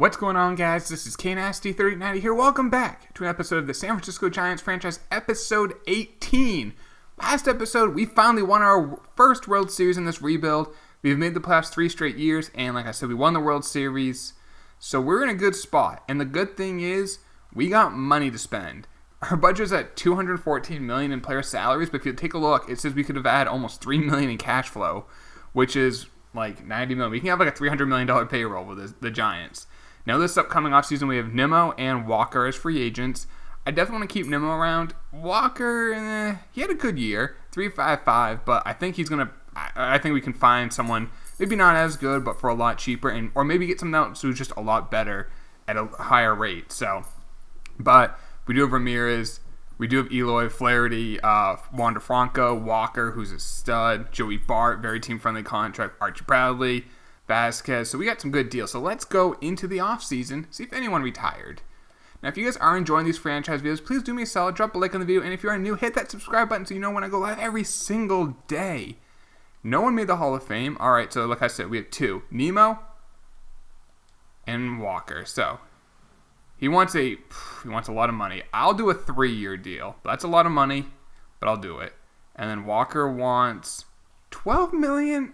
What's going on, guys? This is KNasty3090 here. Welcome back to an episode of the San Francisco Giants franchise, episode 18. Last episode, we finally won our first World Series in this rebuild. We've made the playoffs 3 straight years, and like I said, we won the World Series. So we're in a good spot. And the good thing is, we got money to spend. Our budget's at $214 million in player salaries, but if you take a look, it says we could have had almost $3 million in cash flow, which is like $90 million. We can have like a $300 million payroll with the Giants. Now, this upcoming offseason, we have Nimmo and Walker as free agents. I definitely want to keep Nimmo around. Walker, he had a good year, 3.55, but I think I think we can find someone maybe not as good, but for a lot cheaper, or maybe get someone else who's just a lot better at a higher rate. But we do have Ramirez, we do have Eloy, Flaherty, Wander Franco, Walker, who's a stud, Joey Bart, very team-friendly contract, Archie Bradley, Vasquez. So we got some good deals. So let's go into the offseason, see if anyone retired. Now, if you guys are enjoying these franchise videos, please do me a solid, drop a like on the video, and if you are new, hit that subscribe button so you know when I go live every single day. No one made the Hall of Fame. All right, so like I said, we have 2, Nimmo and Walker. So he wants a lot of money. I'll do a 3-year deal. That's a lot of money, but I'll do it. And then Walker wants $12 million.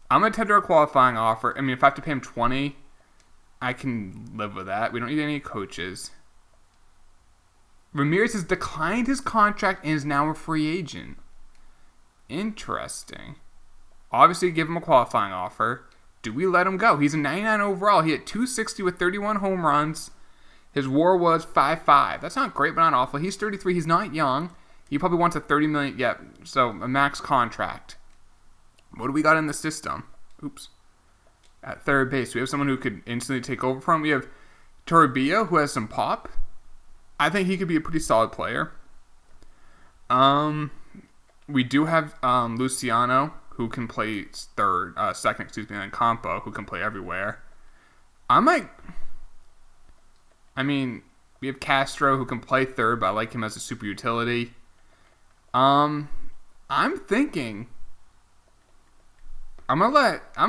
I'm going to tender a qualifying offer. I mean, if I have to pay him $20, I can live with that. We don't need any coaches. Ramirez has declined his contract and is now a free agent. Interesting. Obviously, give him a qualifying offer. Do we let him go? He's a 99 overall. He hit .260 with 31 home runs. His WAR was 5.5. That's not great, but not awful. He's 33. He's not young. He probably wants a $30 million. Yep. So a max contract. What do we got in the system? Oops. At third base, we have someone who could instantly take over from him. We have Toribio, who has some pop. I think he could be a pretty solid player. We do have Luciano, who can play second, and Campo, who can play everywhere. We have Castro, who can play third, but I like him as a super utility. I'm thinking I'm gonna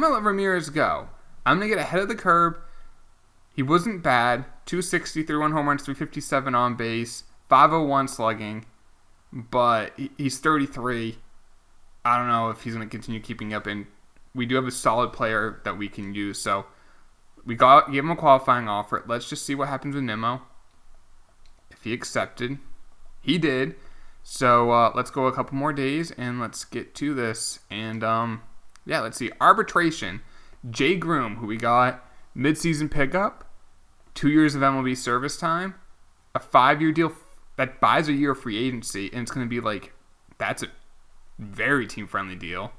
let Ramirez go. I'm gonna get ahead of the curve. He wasn't bad. .260, 31 home runs, 357 on base, 501 slugging, but he's 33. I don't know if he's gonna continue keeping up. And we do have a solid player that we can use. So we gave him a qualifying offer. Let's just see what happens with Nimmo. If he accepted, he did. So let's go a couple more days and let's get to this. And yeah, let's see. Arbitration. Jay Groom, who we got, midseason pickup, 2 years of MLB service time, a 5-year deal that buys a year of free agency, and it's going to be that's a very team-friendly deal.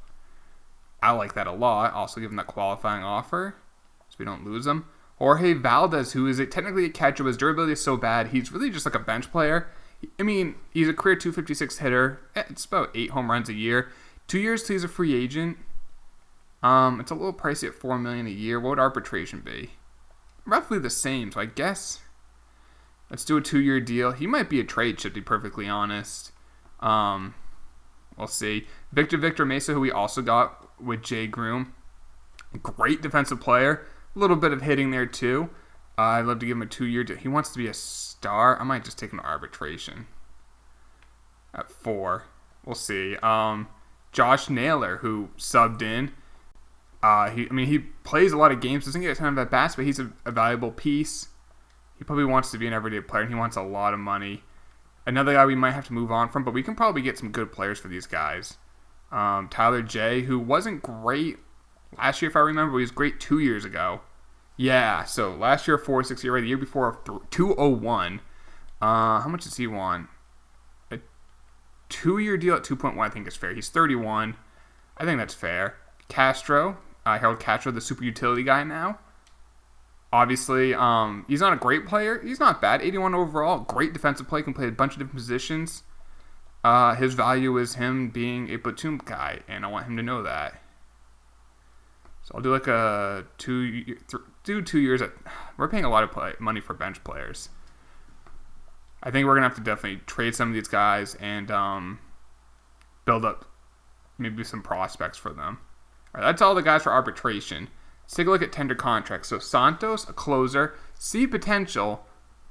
I like that a lot. Also give him that qualifying offer so we don't lose him. Jorge Valdez, who is technically a catcher, but his durability is so bad, he's really just like a bench player. I mean, he's a career .256 hitter. It's about 8 home runs a year. 2 years till he's a free agent. It's a little pricey at $4 million a year. What would arbitration be? Roughly the same. So I guess let's do a 2-year deal. He might be a trade, to be perfectly honest. We'll see. Victor Mesa, who we also got with Jay Groom, great defensive player. A little bit of hitting there too. I'd love to give him a 2-year deal. He wants to be a star. I might just take him to arbitration at 4. We'll see. Josh Naylor, who subbed in. He plays a lot of games, doesn't get a ton of at-bats, but he's a valuable piece. He probably wants to be an everyday player, and he wants a lot of money. Another guy we might have to move on from, but we can probably get some good players for these guys. Tyler J., who wasn't great last year, if I remember, but he was great 2 years ago. Yeah, so last year, 4.6 ERA, the year before, 2.01. How much does he want? A 2-year deal at 2.1, I think is fair. He's 31. I think that's fair. Castro, Harold Castro, the super utility guy now. Obviously, he's not a great player. He's not bad. 81 overall. Great defensive play. Can play a bunch of different positions. His value is him being a platoon guy, and I want him to know that. So I'll do like a 2 years. We're paying a lot of money for bench players. I think we're going to have to definitely trade some of these guys and build up maybe some prospects for them. All right, that's all the guys for arbitration. Let's take a look at tender contracts. So Santos, a closer, see potential,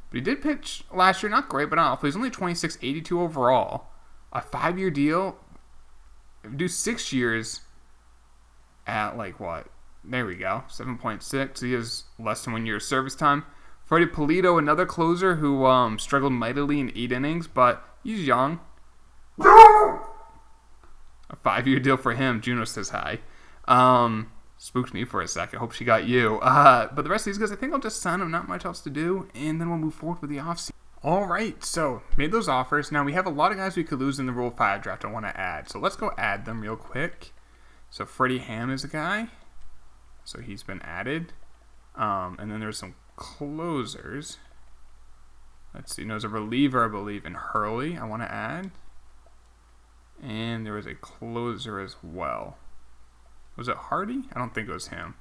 but he did pitch last year, not great, but not awful. He's only 26, 82 overall. A 5-year deal. Do 6 years at like what? There we go, 7.6. He has less than 1 year of service time. Freddie Polito, another closer who struggled mightily in 8 innings, but he's young. A 5-year deal for him. Juno says hi. Spooked me for a second. Hope she got you. But the rest of these guys, I think I'll just sign them. Not much else to do, and then we'll move forward with the offseason. All right, so made those offers. Now we have a lot of guys we could lose in the Rule 5 draft I want to add. So let's go add them real quick. So Freddie Ham is a guy. So he's been added. And then there's some closers. Let's see. There's a reliever, I believe, in Hurley I want to add. And there was a closer as well. Was it Hardy? I don't think it was him.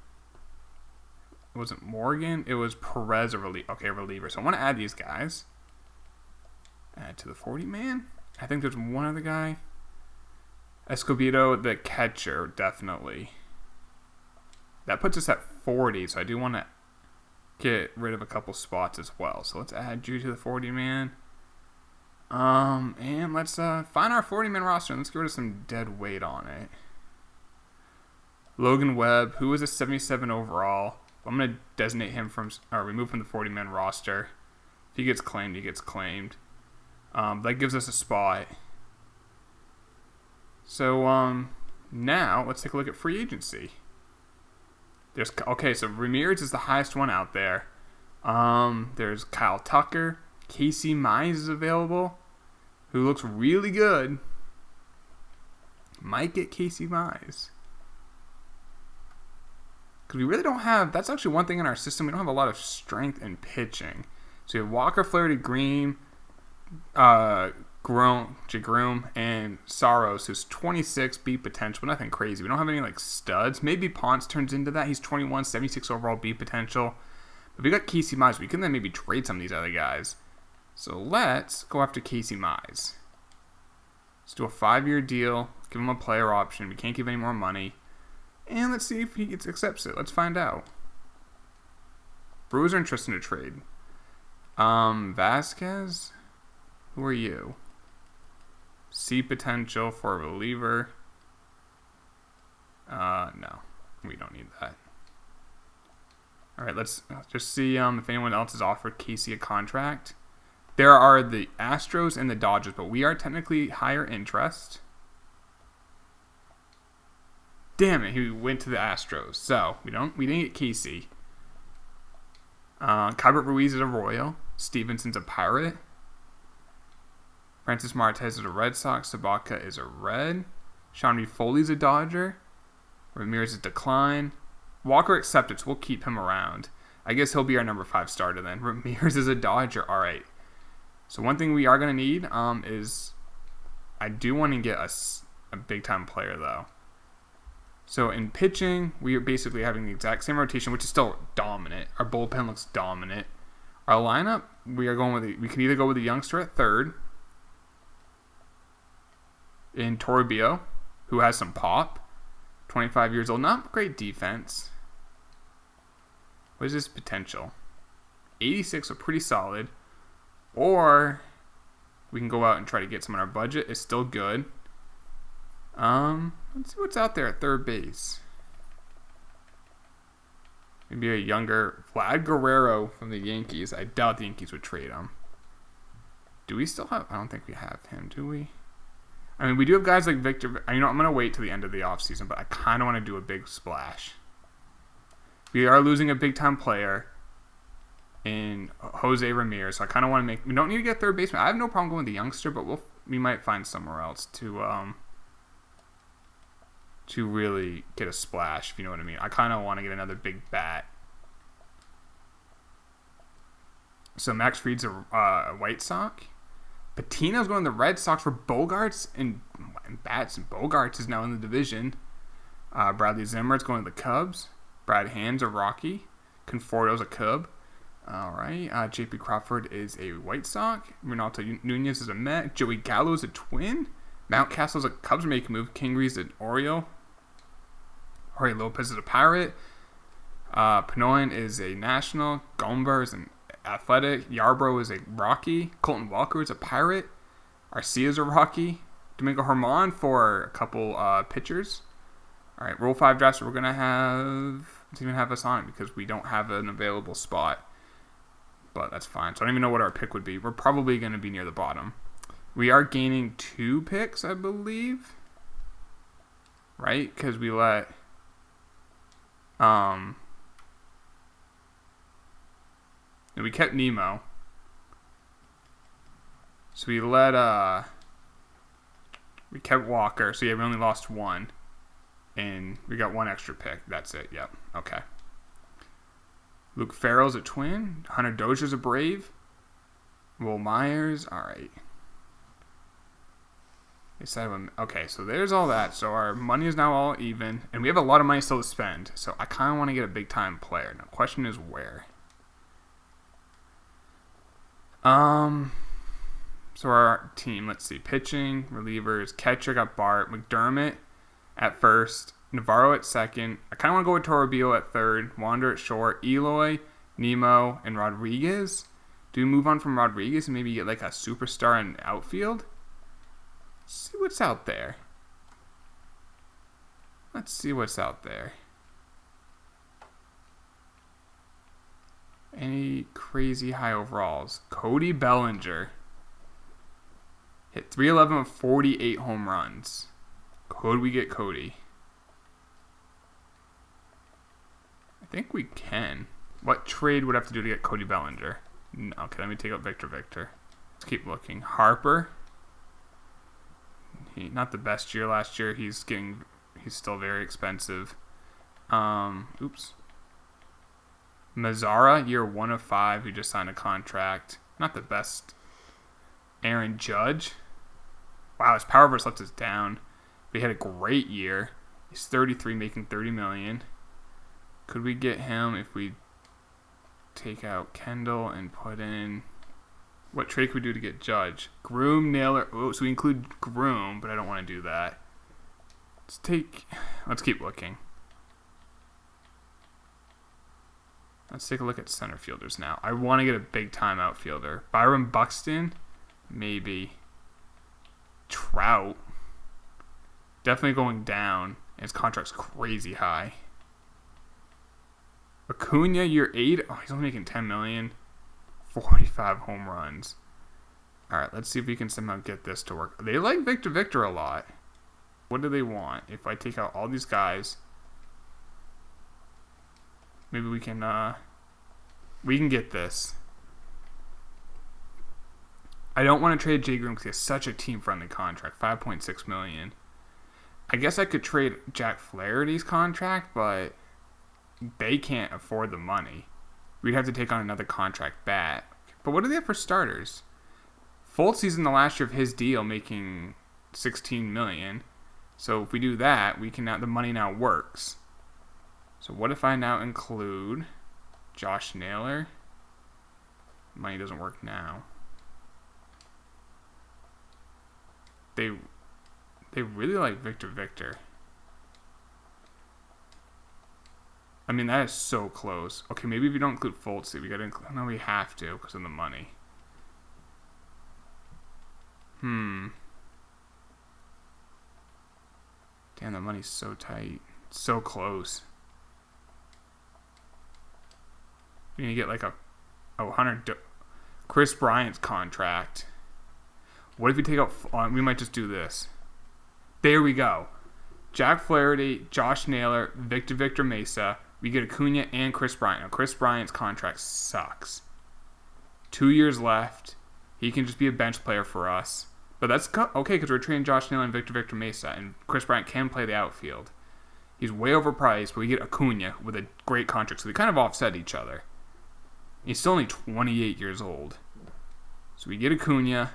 It wasn't Morgan. It was Perez, a reliever. Okay, a reliever. So I want to add these guys. Add to the 40-man. I think there's one other guy. Escobedo, the catcher, definitely. That puts us at 40, so I do want to get rid of a couple spots as well. So let's add you to the 40-man. And let's find our 40-man roster, and let's get rid of some dead weight on it. Logan Webb, who is a 77 overall. I'm going to designate him from, or remove from the 40-man roster. If he gets claimed, he gets claimed. That gives us a spot. So, now, let's take a look at free agency. Okay, so Ramirez is the highest one out there. There's Kyle Tucker. Casey Mize is available, who looks really good. Might get Casey Mize. Because we really don't have, that's actually one thing in our system, we don't have a lot of strength in pitching. So you have Walker, Flaherty, Green, Jagroom, and Saros, who's 26, beat potential, but nothing crazy. We don't have any like studs. Maybe Ponce turns into that. He's 21, 76 overall, beat potential. But we got Casey Mize. We can then maybe trade some of these other guys. So let's go after Casey Mize. Let's do a 5-year deal. Give him a player option. We can't give any more money. And let's see if he accepts it. Let's find out. Brewers are interested in a trade. Vasquez? Who are you? See potential for a reliever. No. We don't need that. Alright, let's just see if anyone else has offered Casey a contract. There are the Astros and the Dodgers, but we are technically higher interest. Damn it, he went to the Astros. So, we didn't get Casey. Kybert Ruiz is a Royal. Stevenson's a Pirate. Francis Marquez is a Red Sox. Sabaka is a Red. Sean Foley's a Dodger. Ramirez is decline. Walker accepted, so we'll keep him around. I guess he'll be our number 5 starter then. Ramirez is a Dodger. All right. So one thing we are going to need is I do want to get a big-time player, though. So in pitching, we are basically having the exact same rotation, which is still dominant. Our bullpen looks dominant. Our lineup, we can either go with a youngster at third in Toribio, who has some pop, 25 years old, not great defense. What is his potential? 86, so pretty solid. Or we can go out and try to get some on our budget. It's still good. Let's see what's out there at third base. Maybe a younger Vlad Guerrero from the Yankees. I doubt the Yankees would trade him. Do we still have? I don't think we have him, do we? I mean, we do have guys like Victor. I'm going to wait till the end of the offseason, but I kind of want to do a big splash. We are losing a big-time player in Jose Ramirez, so I kind of want to make... We don't need to get third baseman. I have no problem going with the youngster, but we might find somewhere else to really get a splash, if you know what I mean. I kind of want to get another big bat. So Max Fried's a White Sox. Patino's going to the Red Sox for Bogarts and bats, and Bogarts is now in the division. Bradley Zimmer's going to the Cubs. Brad Hand's a Rocky. Conforto's a Cub. All right. J.P. Crawford is a White Sox. Ronaldo Nunez is a Met. Joey Gallo is a Twin. Mountcastle's a Cubs making move. Kingree's an Oriole. Jorge Lopez is a Pirate. Panoyan is a national. Gomber is an athletic. Yarbrough is a Rocky. Colton Walker is a pirate. Arcia is a Rocky. Domingo Herman for a couple pitchers. All right, Rule 5 drafts. We're going to have... Let's even have us on it because we don't have an available spot. But that's fine. So I don't even know what our pick would be. We're probably going to be near the bottom. We are gaining 2 picks, I believe. Right? Because we let... we kept Nemo. So we let... We kept Walker. So yeah, we only lost 1. And we got 1 extra pick. That's it. Yep. Okay. Luke Farrell's a Twin. Hunter Dozier's a Brave. Will Myers. All right. Okay, so there's all that. So our money is now all even. And we have a lot of money still to spend. So I kind of want to get a big-time player. Now, the question is where? So our team, let's see. Pitching, relievers, catcher got Bart. McDermott at first. Navarro at second. I kind of want to go with Toribio at third. Wander at short. Eloy, Nemo, and Rodriguez. Do we move on from Rodriguez and maybe get like a superstar in outfield? Let's see what's out there. Let's see what's out there. Any crazy high overalls? Cody Bellinger. Hit 311 with 48 home runs. Could we get Cody? I think we can. What trade would I have to do to get Cody Bellinger? No, okay, let me take out Victor. Let's keep looking. Harper. Not the best year last year. He's still very expensive. Oops. Mazzara, year 1 of 5. He just signed a contract. Not the best. Aaron Judge. Wow, his power versus left is down. But he had a great year. He's 33, making $30 million. Could we get him if we take out Kendall and put in... What trade could we do to get Judge? Groom, Naylor... Oh, so we include Groom, but I don't want to do that. Let's keep looking. Let's take a look at center fielders now. I want to get a big-time outfielder. Byron Buxton? Maybe. Trout? Definitely going down. And his contract's crazy high. Acuna, year 8. Oh, he's only making $10 million. 45 home runs. All right, let's see if we can somehow get this to work. They like Victor a lot. What do they want? If I take out all these guys, maybe we can get this. I don't want to trade Jay Groom because he has such a team-friendly contract, $5.6 million. I guess I could trade Jack Flaherty's contract, but they can't afford the money. We'd have to take on another contract bat. But what do they have for starters? Fultz in the last year of his deal making $16 million. So if we do that, we can now, the money now works. So what if I now include Josh Naylor? Money doesn't work now. They really like Victor. I mean, that is so close. Okay, maybe if you don't include Fultz, we gotta include... No, we have to because of the money. Damn, the money's so tight. So close. We need to get like Chris Bryant's contract. What if we take out... we might just do this. There we go. Jack Flaherty, Josh Naylor, Victor Mesa... We get Acuna and Chris Bryant. Now, Chris Bryant's contract sucks. 2 years left. He can just be a bench player for us. But that's okay because we're trading Josh Naylor and Victor Mesa. And Chris Bryant can play the outfield. He's way overpriced, but we get Acuna with a great contract. So they kind of offset each other. He's still only 28 years old. So we get Acuna.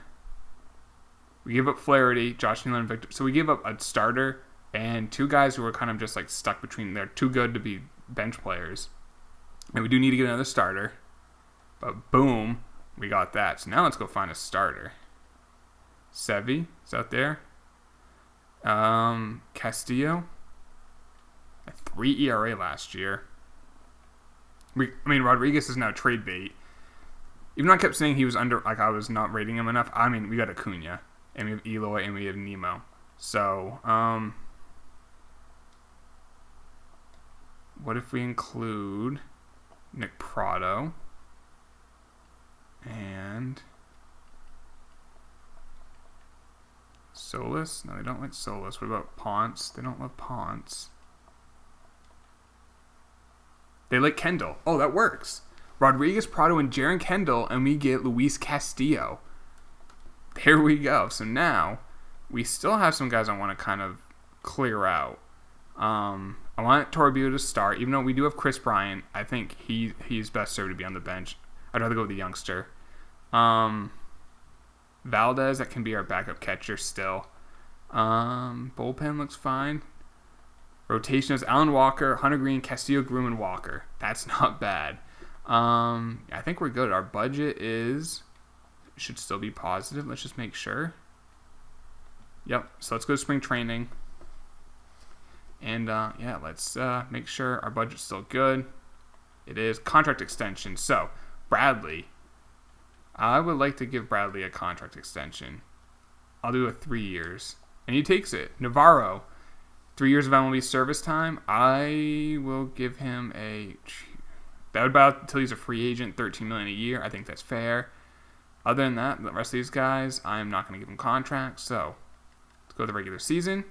We give up Flaherty, Josh Naylor, and Victor. So we give up a starter and 2 guys who are kind of just like stuck between. They're too good to be bench players. And we do need to get another starter. But boom, we got that. So now let's go find a starter. Sevy is out there. Castillo. A 3 ERA last year. Rodriguez is now trade bait. Even though I kept saying he was under, like I was not rating him enough. I mean, we got Acuna, and we have Eloy, and we have Nemo. So, what if we include Nick Prado and Solis? No, they don't like Solis. What about Ponce? They don't love Ponce. They like Kendall. Oh, that works. Rodriguez, Prado, and Jaron Kendall, and we get Luis Castillo. There we go. So now, we still have some guys I want to kind of clear out. I want Toribio to start, even though we do have Chris Bryant. I think he's best served to be on the bench. I'd rather go with the youngster. Valdez, that can be our backup catcher still. Bullpen looks fine. Rotation is Alan Walker, Hunter Green, Castillo, Groom, and Walker. That's not bad. I think we're good. Our budget should still be positive. Let's just make sure. Yep. So let's go to spring training. And let's make sure our budget's still good. It is. Contract extension. So Bradley, I would like to give Bradley a contract extension. I'll do 3 years. And he takes it. Navarro, 3 years of MLB service time. I will give him that would about until he's a free agent, $13 million a year. I think that's fair. Other than that, the rest of these guys, I am not going to give them contracts. So let's go to the regular season.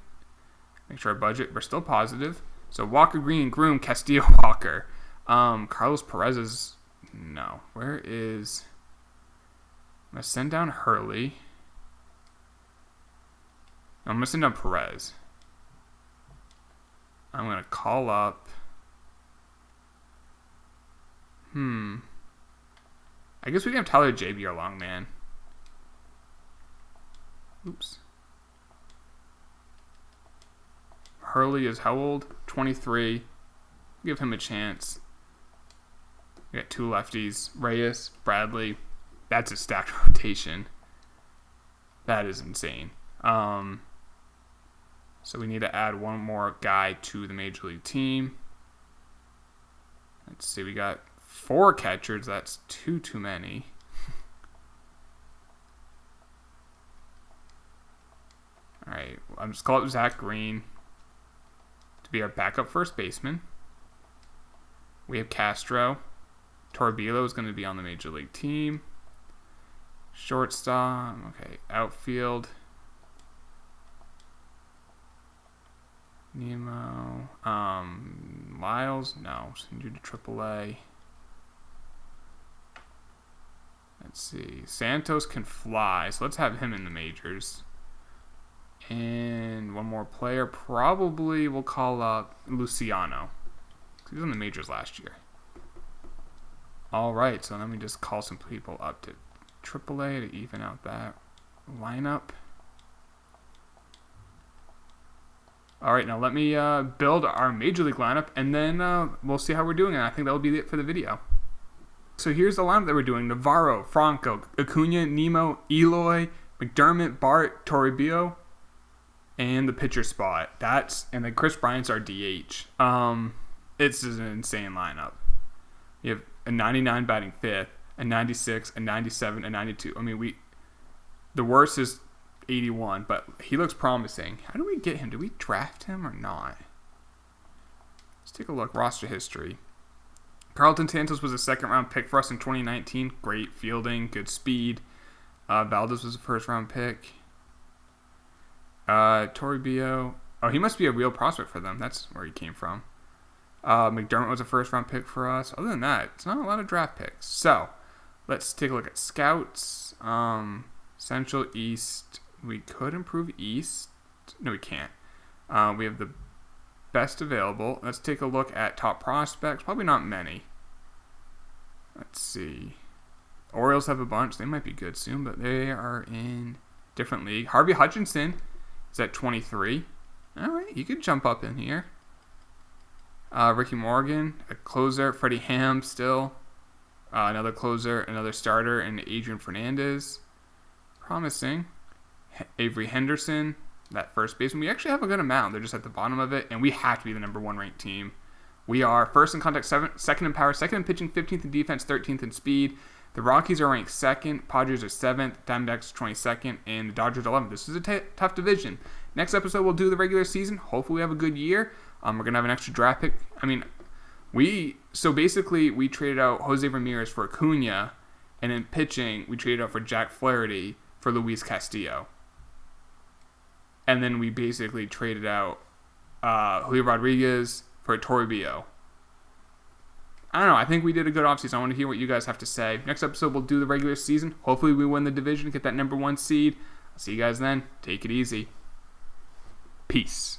Make sure our budget, we're still positive. So Walker, Green, Groom, Castillo, Walker. Carlos Perez is, no. Where is, I'm going to send down Hurley. I'm going to send down Perez. I'm going to call up, I guess we can have Tyler J be our long man. Oops. Hurley is how old? 23. Give him a chance. We got 2 lefties. Reyes, Bradley. That's a stacked rotation. That is insane. So we need to add one more guy to the Major League team. Let's see. We got 4 catchers. That's too many. All right. I'm just calling up Zach Green to be our backup first baseman. We have Castro. Toribio is going to be on the Major League team. Shortstop. Okay. Outfield. Nemo. Lyles. No. Send you to AAA. Let's see. Santos can fly, so let's have him in the majors. And one more player. Probably we'll call up Luciano. He was in the majors last year. All right, so let me just call some people up to AAA to even out that lineup. All right, now let me build our Major League lineup, and then we'll see how we're doing. And I think that'll be it for the video. So here's the lineup that we're doing. Navarro, Franco, Acuna, Nemo, Eloy, McDermott, Bart, Toribio, and the pitcher spot. And then Chris Bryant's our DH. It's an insane lineup. You have a 99 batting 5th, a 96, a 97, a 92. I mean, the worst is 81, but he looks promising. How do we get him? Do we draft him or not? Let's take a look. Roster history. Carlton Santos was a second-round pick for us in 2019. Great fielding, good speed. Valdez was a first-round pick. Toribio. Oh, he must be a real prospect for them. That's where he came from. McDermott was a first-round pick for us. Other than that, it's not a lot of draft picks. So, let's take a look at scouts. Central, East. We could improve East. No, we can't. We have the best available. Let's take a look at top prospects. Probably not many. Let's see. Orioles have a bunch. They might be good soon, but they are in different league. Harvey Hutchinson is at 23. All right, you could jump up in here. Ricky Morgan, a closer. Freddie Ham still. Another closer, another starter, and Adrian Fernandez. Promising. Avery Henderson, that first baseman. We actually have a good amount. They're just at the bottom of it, and we have to be the number 1 ranked team. We are first in contact, second in power, second in pitching, 15th in defense, 13th in speed. The Rockies are ranked second, Padres are 7th, Diamondbacks are 22nd, and the Dodgers 11th. This is a tough division. Next episode, we'll do the regular season. Hopefully, we have a good year. We're going to have an extra draft pick. We traded out Jose Ramirez for Acuna, and in pitching, we traded out for Jack Flaherty for Luis Castillo. And then we basically traded out Julio Rodriguez for Toribio. I don't know. I think we did a good offseason. I want to hear what you guys have to say. Next episode, we'll do the regular season. Hopefully, we win the division, get that number 1 seed. I'll see you guys then. Take it easy. Peace.